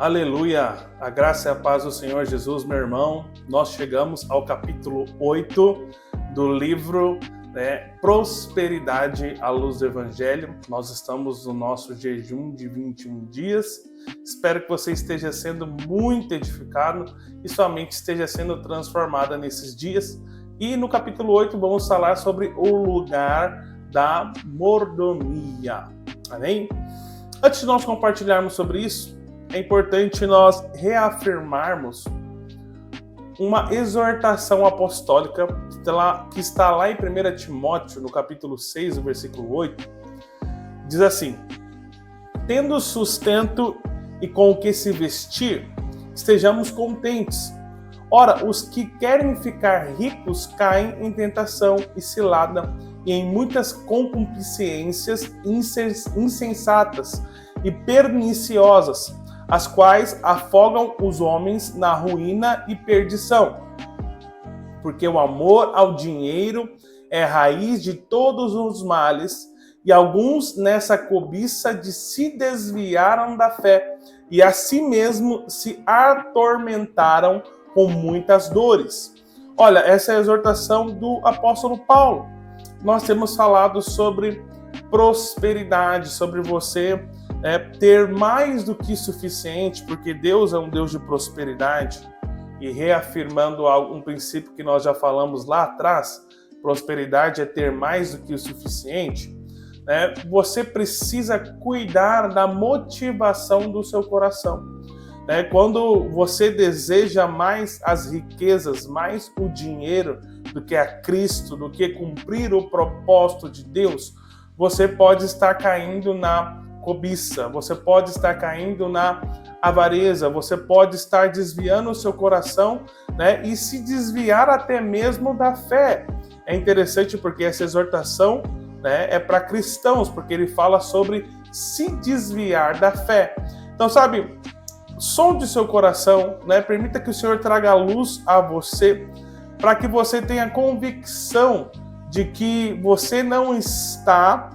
Aleluia! A graça e a paz do Senhor Jesus, meu irmão. Nós chegamos ao capítulo 8 do livro Prosperidade à Luz do Evangelho. Nós estamos no nosso jejum de 21 dias. Espero que você esteja sendo muito edificado e sua mente esteja sendo transformada nesses dias. E no capítulo 8 vamos falar sobre o lugar da mordomia. Amém? Antes de nós compartilharmos sobre isso, é importante nós reafirmarmos uma exortação apostólica que está lá em 1 Timóteo, no capítulo 6, no versículo 8. Diz assim: tendo sustento e com o que se vestir, estejamos contentes. Ora, os que querem ficar ricos caem em tentação e cilada e em muitas concupiscências insensatas e perniciosas, as quais afogam os homens na ruína e perdição. Porque o amor ao dinheiro é raiz de todos os males, e alguns nessa cobiça se desviaram da fé, e a si mesmo se atormentaram com muitas dores. Olha, essa é a exortação do apóstolo Paulo. Nós temos falado sobre prosperidade, sobre você ter mais do que suficiente, porque Deus é um Deus de prosperidade. E reafirmando um princípio que nós já falamos lá atrás, prosperidade é ter mais do que o suficiente. Você precisa cuidar da motivação do seu coração. Quando você deseja mais as riquezas, mais o dinheiro do que a Cristo, do que cumprir o propósito de Deus, você pode estar caindo na cobiça, você pode estar caindo na avareza, você pode estar desviando o seu coração, e se desviar até mesmo da fé. É interessante porque essa exortação é para cristãos, porque ele fala sobre se desviar da fé. Então, sabe, sonde seu coração, permita que o Senhor traga luz a você, para que você tenha convicção de que você não está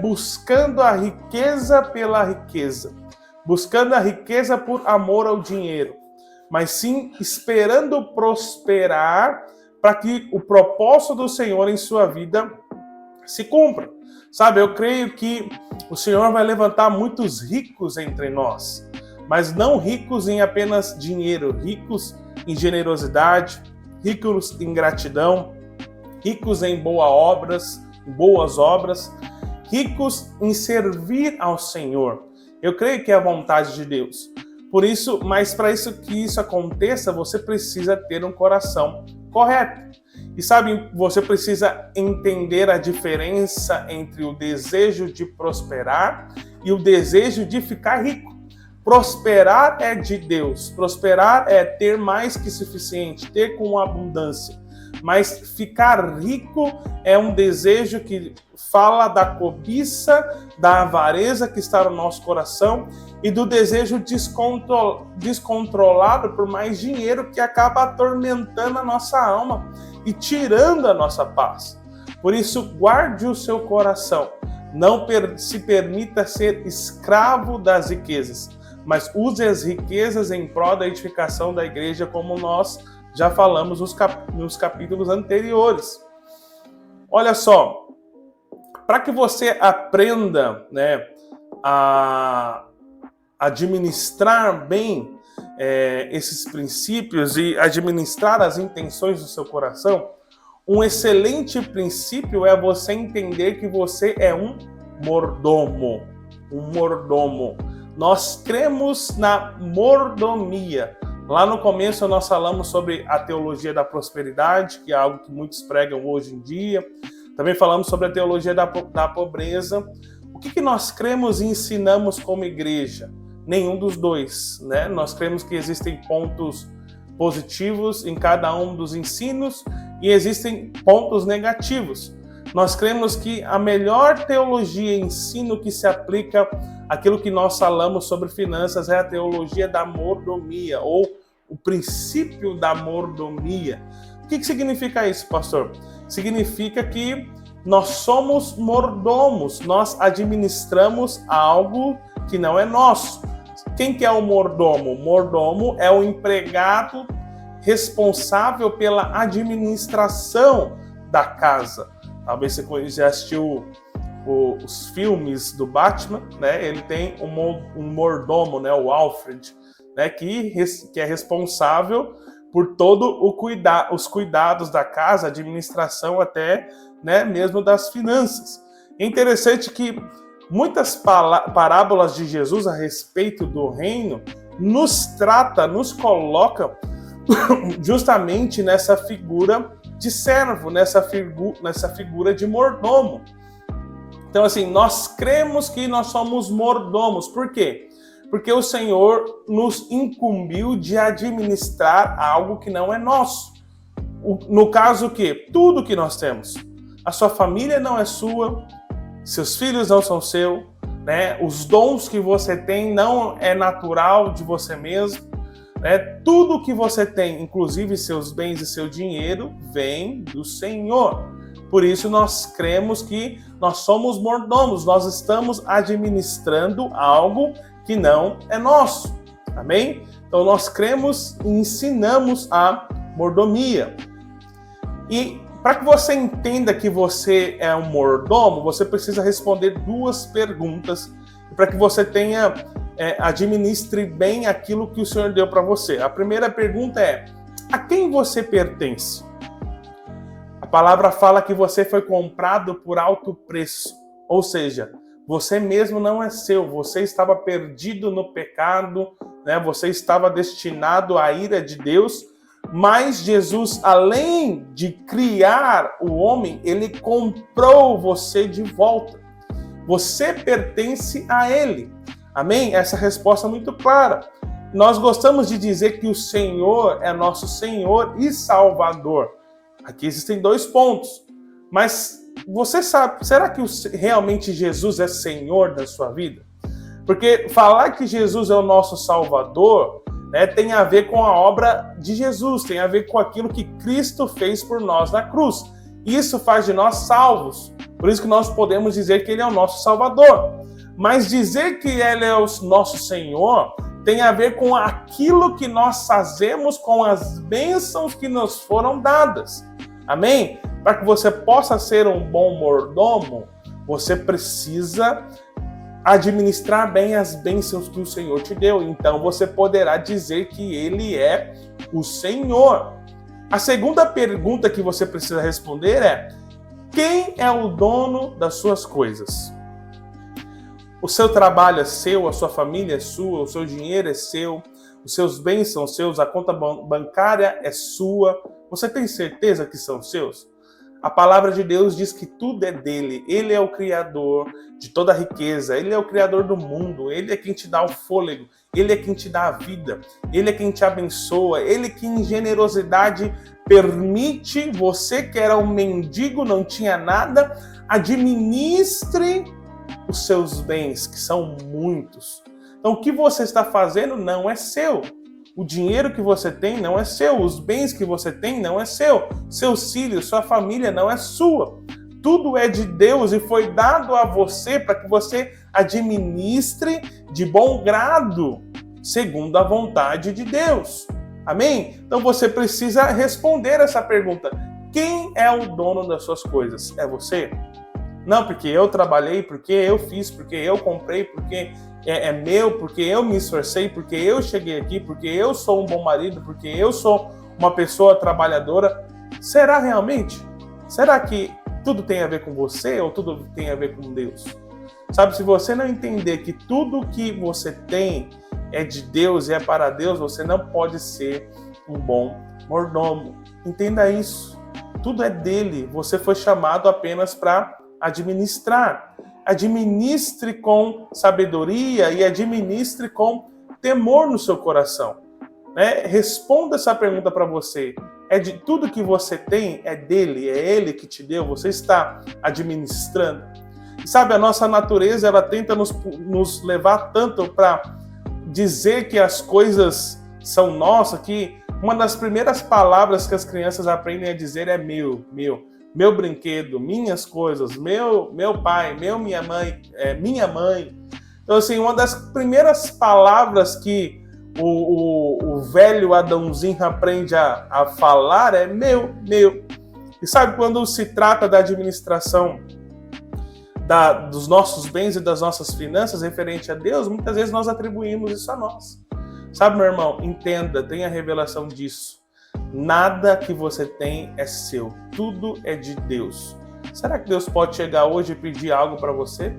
buscando a riqueza pela riqueza, buscando a riqueza por amor ao dinheiro, mas sim esperando prosperar para que o propósito do Senhor em sua vida se cumpra. Sabe, eu creio que o Senhor vai levantar muitos ricos entre nós, mas não ricos em apenas dinheiro, ricos em generosidade, ricos em gratidão, ricos em boas obras, ricos em servir ao Senhor. Eu creio que é a vontade de Deus. Por isso, mas para que isso aconteça, você precisa ter um coração correto. E sabe, você precisa entender a diferença entre o desejo de prosperar e o desejo de ficar rico. Prosperar é de Deus. Prosperar é ter mais que suficiente, ter com abundância. Mas ficar rico é um desejo que fala da cobiça, da avareza que está no nosso coração e do desejo descontrolado por mais dinheiro que acaba atormentando a nossa alma e tirando a nossa paz. Por isso, guarde o seu coração. Não se permita ser escravo das riquezas, mas use as riquezas em prol da edificação da igreja, como nós já falamos nos capítulos anteriores. Olha só, para que você aprenda a administrar bem esses princípios e administrar as intenções do seu coração, um excelente princípio é você entender que você é um mordomo. Um mordomo. Nós cremos na mordomia. Lá no começo nós falamos sobre a teologia da prosperidade, que é algo que muitos pregam hoje em dia. Também falamos sobre a teologia da pobreza. O que nós cremos e ensinamos como igreja? Nenhum dos dois, Nós cremos que existem pontos positivos em cada um dos ensinos e existem pontos negativos. Nós cremos que a melhor teologia e ensino que se aplica àquilo que nós falamos sobre finanças é a teologia da mordomia, ou o princípio da mordomia. O que significa isso, pastor? Significa que nós somos mordomos, nós administramos algo que não é nosso. Quem que é o mordomo? O mordomo é o empregado responsável pela administração da casa. Talvez você já assistiu os filmes do Batman, né? Ele tem um mordomo, né? O Alfred, né? Que é responsável por todo os cuidados da casa, administração até, né? Mesmo das finanças. É interessante que muitas parábolas de Jesus a respeito do reino nos coloca justamente nessa figura de servo, nessa figura de mordomo. Então, assim, nós cremos que nós somos mordomos. Por quê? Porque o Senhor nos incumbiu de administrar algo que não é nosso. No caso, o quê? Tudo que nós temos. A sua família não é sua, seus filhos não são seus, né? Os dons que você tem não é natural de você mesmo. Tudo que você tem, inclusive seus bens e seu dinheiro, vem do Senhor. Por isso nós cremos que nós somos mordomos, nós estamos administrando algo que não é nosso. Amém? Então nós cremos e ensinamos a mordomia. E para que você entenda que você é um mordomo, você precisa responder duas perguntas para que você administre bem aquilo que o Senhor deu para você. A primeira pergunta é: a quem você pertence? A palavra fala que você foi comprado por alto preço, ou seja, você mesmo não é seu, você estava perdido no pecado, né? Você estava destinado à ira de Deus, mas Jesus, além de criar o homem, ele comprou você de volta. Você pertence a ele. Amém? Essa resposta é muito clara. Nós gostamos de dizer que o Senhor é nosso Senhor e Salvador. Aqui existem dois pontos. Mas você sabe, será que realmente Jesus é Senhor da sua vida? Porque falar que Jesus é o nosso Salvador, né, tem a ver com a obra de Jesus, tem a ver com aquilo que Cristo fez por nós na cruz. Isso faz de nós salvos. Por isso que nós podemos dizer que Ele é o nosso Salvador. Mas dizer que Ele é o nosso Senhor tem a ver com aquilo que nós fazemos com as bênçãos que nos foram dadas. Amém? Para que você possa ser um bom mordomo, você precisa administrar bem as bênçãos que o Senhor te deu. Então você poderá dizer que Ele é o Senhor. A segunda pergunta que você precisa responder é: quem é o dono das suas coisas? O seu trabalho é seu, a sua família é sua, o seu dinheiro é seu, os seus bens são seus, a conta bancária é sua. Você tem certeza que são seus? A palavra de Deus diz que tudo é dele. Ele é o Criador de toda a riqueza. Ele é o Criador do mundo. Ele é quem te dá o fôlego. Ele é quem te dá a vida. Ele é quem te abençoa. Ele que em generosidade permite você, que era um mendigo, não tinha nada, administre os seus bens, que são muitos. Então o que você está fazendo não é seu. O dinheiro que você tem não é seu, os bens que você tem não é seu, seus filhos, sua família não é sua. Tudo é de Deus e foi dado a você para que você administre de bom grado, segundo a vontade de Deus. Amém? Então você precisa responder essa pergunta: quem é o dono das suas coisas? É você? Não, porque eu trabalhei, porque eu fiz, porque eu comprei, porque é meu, porque eu me esforcei, porque eu cheguei aqui, porque eu sou um bom marido, porque eu sou uma pessoa trabalhadora. Será realmente? Será que tudo tem a ver com você ou tudo tem a ver com Deus? Sabe, se você não entender que tudo que você tem é de Deus e é para Deus, você não pode ser um bom mordomo. Entenda isso. Tudo é dele. Você foi chamado apenas para administrar. Administre com sabedoria e administre com temor no seu coração. Responda essa pergunta para você. É de tudo que você tem, é dele, é ele que te deu, você está administrando. E sabe, a nossa natureza, ela tenta nos levar tanto para dizer que as coisas são nossas, que uma das primeiras palavras que as crianças aprendem a dizer é meu brinquedo, minhas coisas, meu pai, minha mãe. Então, assim, uma das primeiras palavras que o velho Adãozinho aprende a falar é meu. E sabe, quando se trata da administração dos nossos bens e das nossas finanças referente a Deus, muitas vezes nós atribuímos isso a nós. Sabe, meu irmão, entenda, tenha a revelação disso. Nada que você tem é seu, tudo é de Deus. Será que Deus pode chegar hoje e pedir algo para você?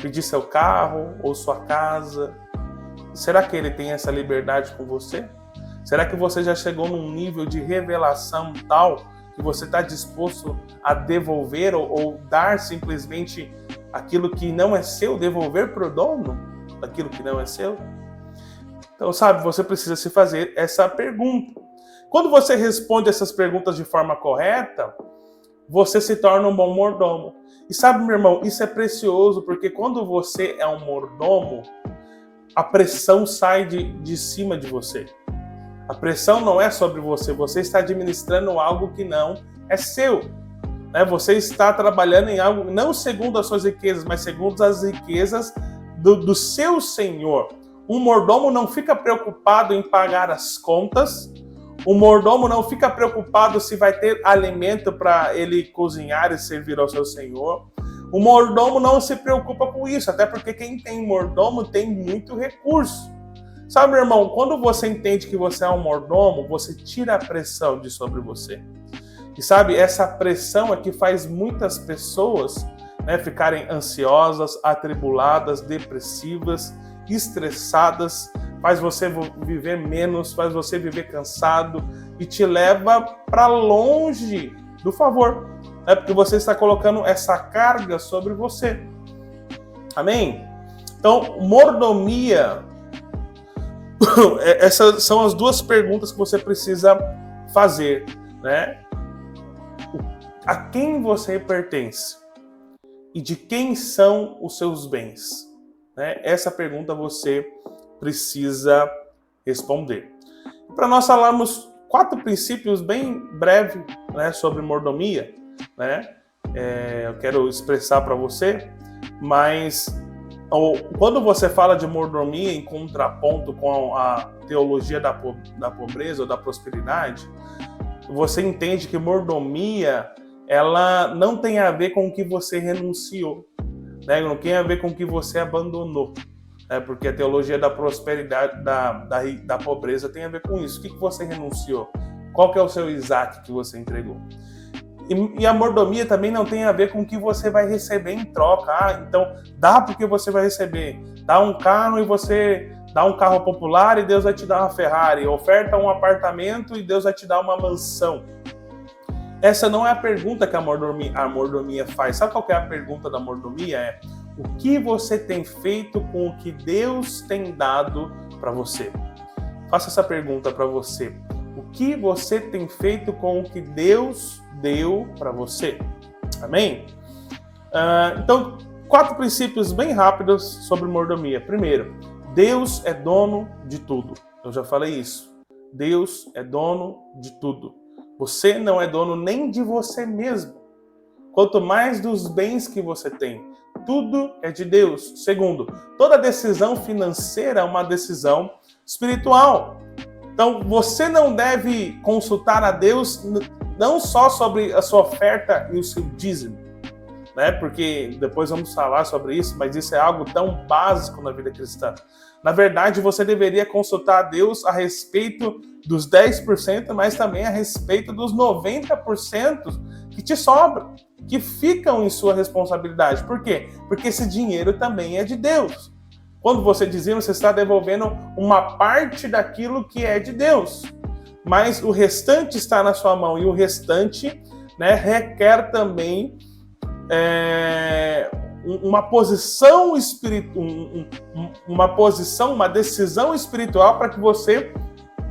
Pedir seu carro ou sua casa? Será que Ele tem essa liberdade com você? Será que você já chegou num nível de revelação tal que você está disposto a devolver ou dar simplesmente aquilo que não é seu, devolver para o dono daquilo que não é seu? Então, sabe, você precisa se fazer essa pergunta. Quando você responde essas perguntas de forma correta, você se torna um bom mordomo. E sabe, meu irmão, isso é precioso, porque quando você é um mordomo, a pressão sai de cima de você. A pressão não é sobre você, você está administrando algo que não é seu. Você está trabalhando em algo não segundo as suas riquezas, mas segundo as riquezas do seu Senhor. Um mordomo não fica preocupado em pagar as contas, o mordomo não fica preocupado se vai ter alimento para ele cozinhar e servir ao seu senhor. O mordomo não se preocupa com isso, até porque quem tem mordomo tem muito recurso. Sabe, meu irmão, quando você entende que você é um mordomo, você tira a pressão de sobre você. E sabe, essa pressão é que faz muitas pessoas ficarem ansiosas, atribuladas, depressivas, estressadas, faz você viver menos, faz você viver cansado e te leva para longe do favor, porque você está colocando essa carga sobre você. Amém? Então, mordomia, essas são as duas perguntas que você precisa fazer, A quem você pertence? E de quem são os seus bens? Essa pergunta você precisa responder. Para nós falarmos 4 princípios bem breves sobre mordomia, eu quero expressar para você, mas quando você fala de mordomia em contraponto com a teologia da pobreza ou da prosperidade, você entende que mordomia ela não tem a ver com o que você renunciou, não tem a ver com o que você abandonou. Porque a teologia da prosperidade, da pobreza tem a ver com isso. O que você renunciou? Qual que é o seu Isaac que você entregou? E a mordomia também não tem a ver com o que você vai receber em troca. Então dá porque você vai receber. Dá um carro e você dá um carro popular e Deus vai te dar uma Ferrari. Oferta um apartamento e Deus vai te dar uma mansão. Essa não é a pergunta que a mordomia faz. Sabe qual que é a pergunta da mordomia? O que você tem feito com o que Deus tem dado para você? Faça essa pergunta para você. O que você tem feito com o que Deus deu para você? Amém? Então, 4 princípios bem rápidos sobre mordomia. Primeiro, Deus é dono de tudo. Eu já falei isso. Deus é dono de tudo. Você não é dono nem de você mesmo. Quanto mais dos bens que você tem. Tudo é de Deus. Segundo, toda decisão financeira é uma decisão espiritual. Então, você não deve consultar a Deus não só sobre a sua oferta e o seu dízimo, porque depois vamos falar sobre isso, mas isso é algo tão básico na vida cristã. Na verdade, você deveria consultar a Deus a respeito dos 10%, mas também a respeito dos 90% que te sobram, que ficam em sua responsabilidade. Por quê? Porque esse dinheiro também é de Deus. Quando você dizima, você está devolvendo uma parte daquilo que é de Deus. Mas o restante está na sua mão, e o restante requer também uma posição espiritual, uma decisão espiritual para que você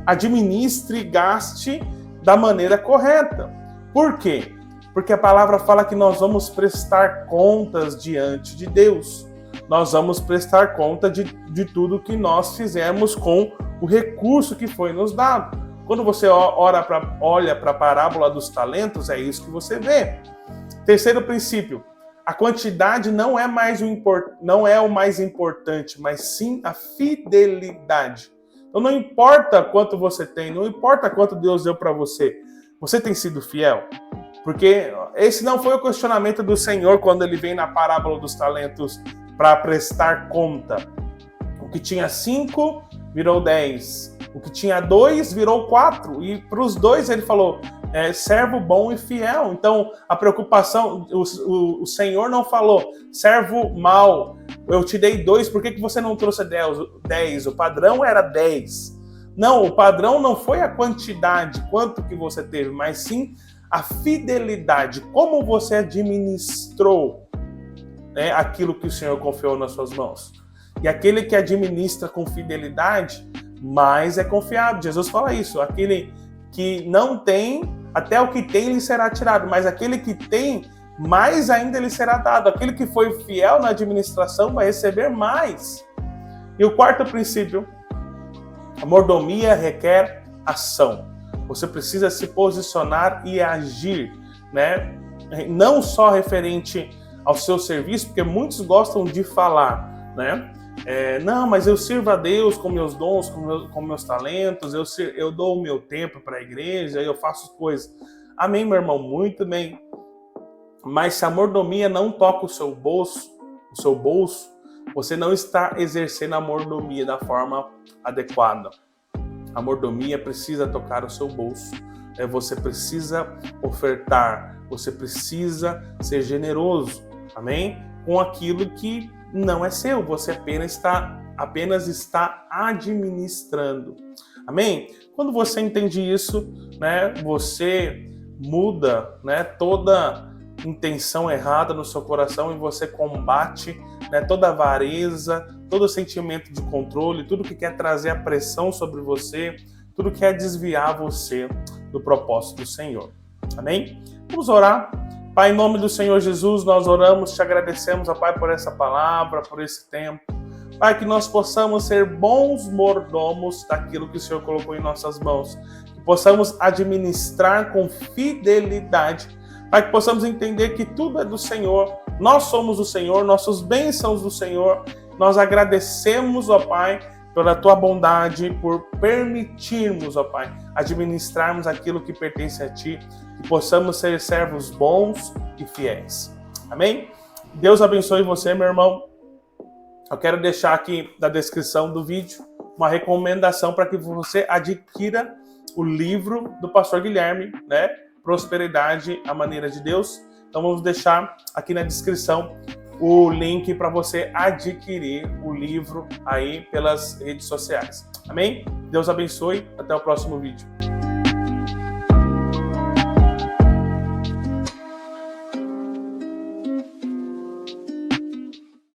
administre e gaste da maneira correta. Por quê? Porque a palavra fala que nós vamos prestar contas diante de Deus. Nós vamos prestar conta de tudo que nós fizemos com o recurso que foi nos dado. Quando você olha para a parábola dos talentos, é isso que você vê. Terceiro princípio, a quantidade não é o mais importante, mas sim a fidelidade. Então não importa quanto você tem, não importa quanto Deus deu para você, você tem sido fiel? Porque esse não foi o questionamento do Senhor quando ele vem na parábola dos talentos para prestar conta. O que tinha 5 virou 10, o que tinha 2 virou 4, e para os 2 ele falou, servo bom e fiel. Então a preocupação, o Senhor não falou, servo mau, eu te dei 2, por que você não trouxe 10? O padrão era 10. Não, o padrão não foi a quantidade, quanto que você teve, mas sim a fidelidade, como você administrou, né, aquilo que o Senhor confiou nas suas mãos. E aquele que administra com fidelidade, mais é confiável. Jesus fala isso, aquele que não tem, até o que tem lhe será tirado, mas aquele que tem, mais ainda lhe será dado. Aquele que foi fiel na administração vai receber mais. E o quarto princípio, a mordomia requer ação. Você precisa se posicionar e agir, né? Não só referente ao seu serviço, porque muitos gostam de falar, né? Não, mas eu sirvo a Deus com meus dons, com meus talentos, eu dou o meu tempo para a igreja, eu faço coisas. Amém, meu irmão? Muito bem. Mas se a mordomia não toca o seu bolso, você não está exercendo a mordomia da forma adequada. A mordomia precisa tocar o seu bolso. Você precisa ofertar, você precisa ser generoso, amém? Com aquilo que não é seu, você apenas está administrando, amém? Quando você entende isso, né, você muda, né, toda intenção errada no seu coração e você combate, né, toda avareza, todo sentimento de controle, tudo que quer trazer a pressão sobre você, tudo que quer desviar você do propósito do Senhor. Amém? Vamos orar. Pai, em nome do Senhor Jesus, nós oramos, te agradecemos, ó Pai, por essa palavra, por esse tempo. Pai, que nós possamos ser bons mordomos daquilo que o Senhor colocou em nossas mãos. Que possamos administrar com fidelidade. Pai, que possamos entender que tudo é do Senhor, nós somos do Senhor, nossos bens são do Senhor. Nós agradecemos, ó Pai, pela Tua bondade, por permitirmos, ó Pai, administrarmos aquilo que pertence a Ti, que possamos ser servos bons e fiéis. Amém? Deus abençoe você, meu irmão. Eu quero deixar aqui na descrição do vídeo uma recomendação para que você adquira o livro do Pastor Guilherme, né? Prosperidade, a maneira de Deus. Então vamos deixar aqui na descrição o link para você adquirir o livro aí pelas redes sociais. Amém? Deus abençoe. Até o próximo vídeo.